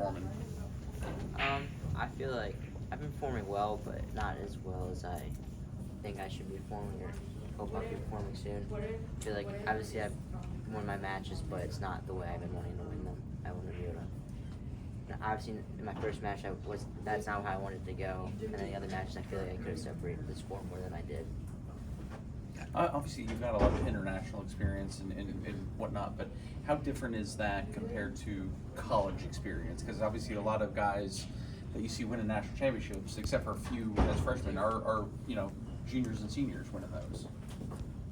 performing? I feel like I've been performing well, but not as well as I think I should be performing or hope I'll be performing soon. I feel like obviously I've won my matches, but it's not the way I've been wanting to win them. I want to be able to. Obviously, in my first match, that's not how I wanted to go, and then the other matches, I feel like I could have separated the score more than I did. Obviously, you've got a lot of international experience and whatnot, but how different is that compared to college experience? Because obviously, a lot of guys that you see winning national championships, except for a few as freshmen, are juniors and seniors winning those.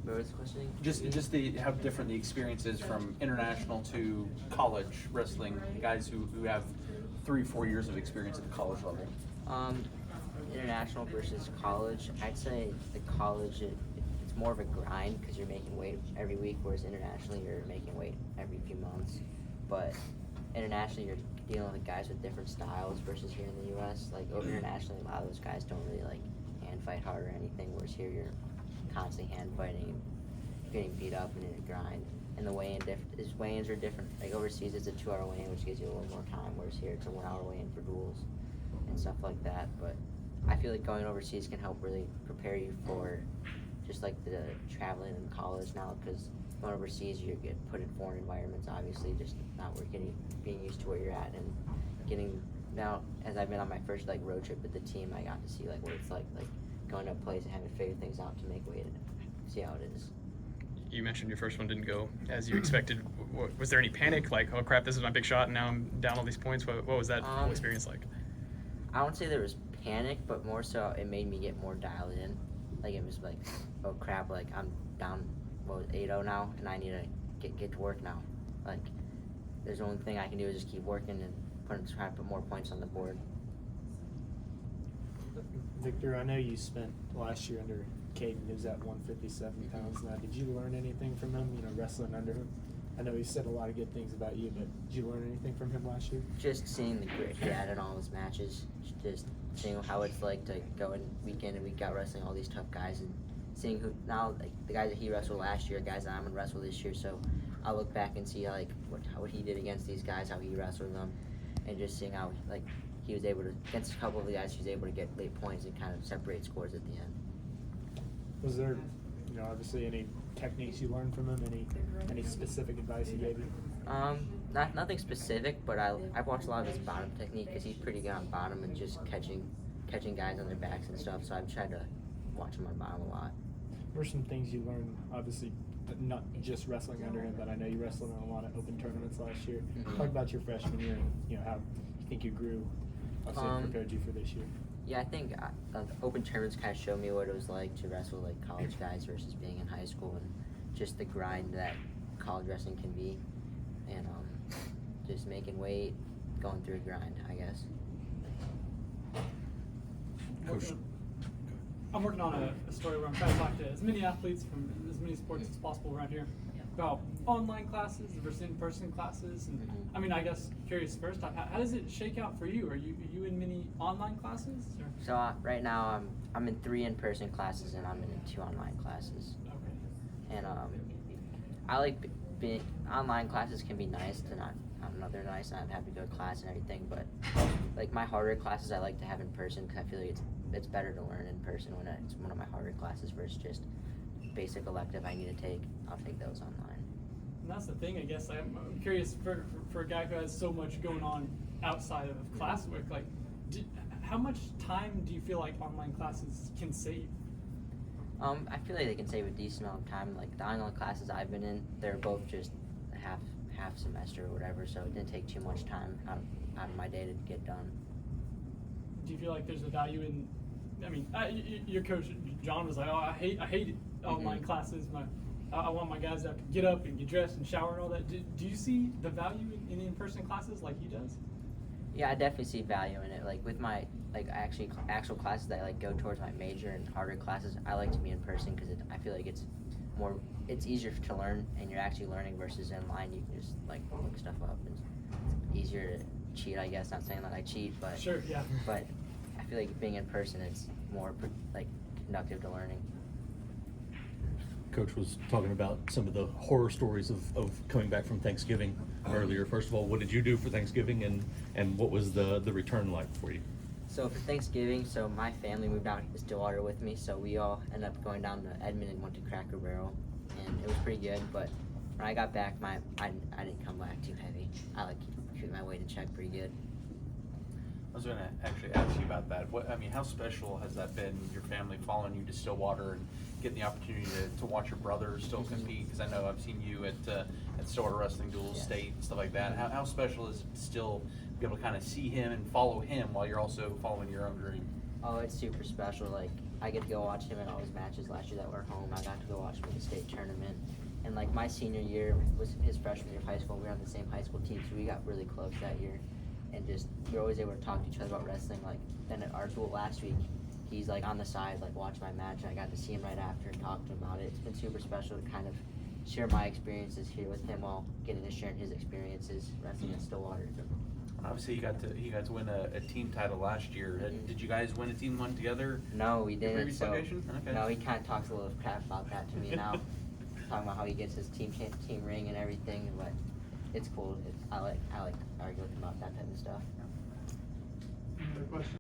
What was the question? Just how different the experience is from international to college wrestling. Guys who have 3-4 years of experience at the college level. International versus college, I'd say the college it's more of a grind because you're making weight every week, whereas internationally you're making weight every few months. But internationally you're dealing with guys with different styles versus here in the U.S. Like over internationally, a lot of those guys don't really like hand fight hard or anything, whereas here you're constantly hand fighting, getting beat up and in a grind. And the weigh-ins are different. Like overseas, it's a 2-hour weigh-in, which gives you a little more time, whereas here it's a 1-hour weigh-in for duels and stuff like that. But I feel like going overseas can help really prepare you for just like the traveling in college now, because going overseas you get put in foreign environments, obviously, just not working, being used to where you're at, and getting now as I've been on my first like road trip with the team, I got to see like what it's like going to a place and having to figure things out to make weight and see how it is. You mentioned your first one didn't go as you expected. Was there any panic, like, oh crap, this is my big shot and now I'm down all these points? What was that whole experience like? I won't say there was panic, but more so it made me get more dialed in. Like it was like, oh crap, like I'm down 8-0 now and I need to get to work now. Like there's the only thing I can do is just keep working and try to put more points on the board. Victor, I know you spent last year under Caden, who's at 157 pounds now. Did you learn anything from him, wrestling under him? I know he said a lot of good things about you, but did you learn anything from him last year? Just seeing the grit he had in all his matches, just seeing how it's like to go in week in and week out wrestling all these tough guys, and seeing who now, like the guys that he wrestled last year, guys that I'm gonna wrestle this year. So I'll look back and see like what he did against these guys, how he wrestled them, and just seeing how like he was able to, against a couple of the guys, he was able to get late points and kind of separate scores at the end. Was there, obviously any techniques you learned from him? Any specific advice he gave you? Nothing specific, but I've watched a lot of his bottom technique because he's pretty good on bottom and just catching guys on their backs and stuff. So I've tried to watch him on bottom a lot. What are some things you learned, obviously, not just wrestling under him, but I know you wrestled in a lot of open tournaments last year. Talk about your freshman year and how you think you grew, obviously prepared you for this year. Yeah, I think open tournaments kind of showed me what it was like to wrestle like college guys versus being in high school, and just the grind that college wrestling can be, and just making weight, going through a grind, I guess. Coach. I'm working on a story where I'm trying to talk to as many athletes from as many sports as possible around here about online classes versus in-person classes. And I mean, I guess curious first off, how does it shake out for you? Are you in many online classes? Or? So right now I'm in 3 in-person classes and I'm in 2 online classes. Okay. And I like being online classes can be nice to not. They're nice and I'm happy to go to class and everything, but like my harder classes I like to have in person because I feel like it's better to learn in person when it's one of my harder classes versus just basic elective I need to take. I'll take those online. And that's the thing, I guess. I'm curious for a guy who has so much going on outside of classwork, like how much time do you feel like online classes can save? I feel like they can save a decent amount of time. Like the online classes I've been in, they're both just half semester or whatever, so it didn't take too much time out of my day to get done. Do you feel like there's a value in? I mean, your coach John was like, "Oh, I hate online classes. I want my guys to have to get up and get dressed and shower and all that." Do you see the value in in-person classes like he does? Yeah, I definitely see value in it. Like with my actual classes that I go towards my major and harder classes, I like to be in person because I feel like it's easier to learn and you're actually learning versus online. You can just look stuff up and it's easier to cheat, I guess. Not saying that I cheat, but sure, yeah. But I feel like being in person, it's more conductive to learning. Coach was talking about some of the horror stories of coming back from Thanksgiving earlier. First of all, what did you do for Thanksgiving, and what was the return like for you? So for Thanksgiving, so my family moved out to Stillwater with me, so we all ended up going down to Edmond and went to Cracker Barrel, and it was pretty good. But when I got back, I didn't come back too heavy. I like keeping my weight in check pretty good. I was going to actually ask you about that. How special has that been? Your family following you to Stillwater and getting the opportunity to watch your brother still compete? Because I know I've seen you at Stillwater Wrestling Duels, Yeah. State, and stuff like that. How special is it to still be able to kind of see him and follow him while you're also following your own dream? Oh, it's super special. Like, I get to go watch him at all his matches last year that were home. I got to go watch him at the state tournament. And like my senior year was his freshman year of high school. We were on the same high school team, so we got really close that year. And just, we were always able to talk to each other about wrestling. Like, then at our duel last week, he's like on the side, like watching my match, and I got to see him right after and talk to him about it. It's been super special to kind of share my experiences here with him while getting to share his experiences wrestling at Stillwater. Obviously, he got to win a team title last year. Did you guys win a team one together? No, we Your didn't. previous So, location? Okay. no, he kind of talks a little crap about that to me now, talking about how he gets his team ring and everything. But it's cool. I like arguing with him about that type of stuff. Any other questions?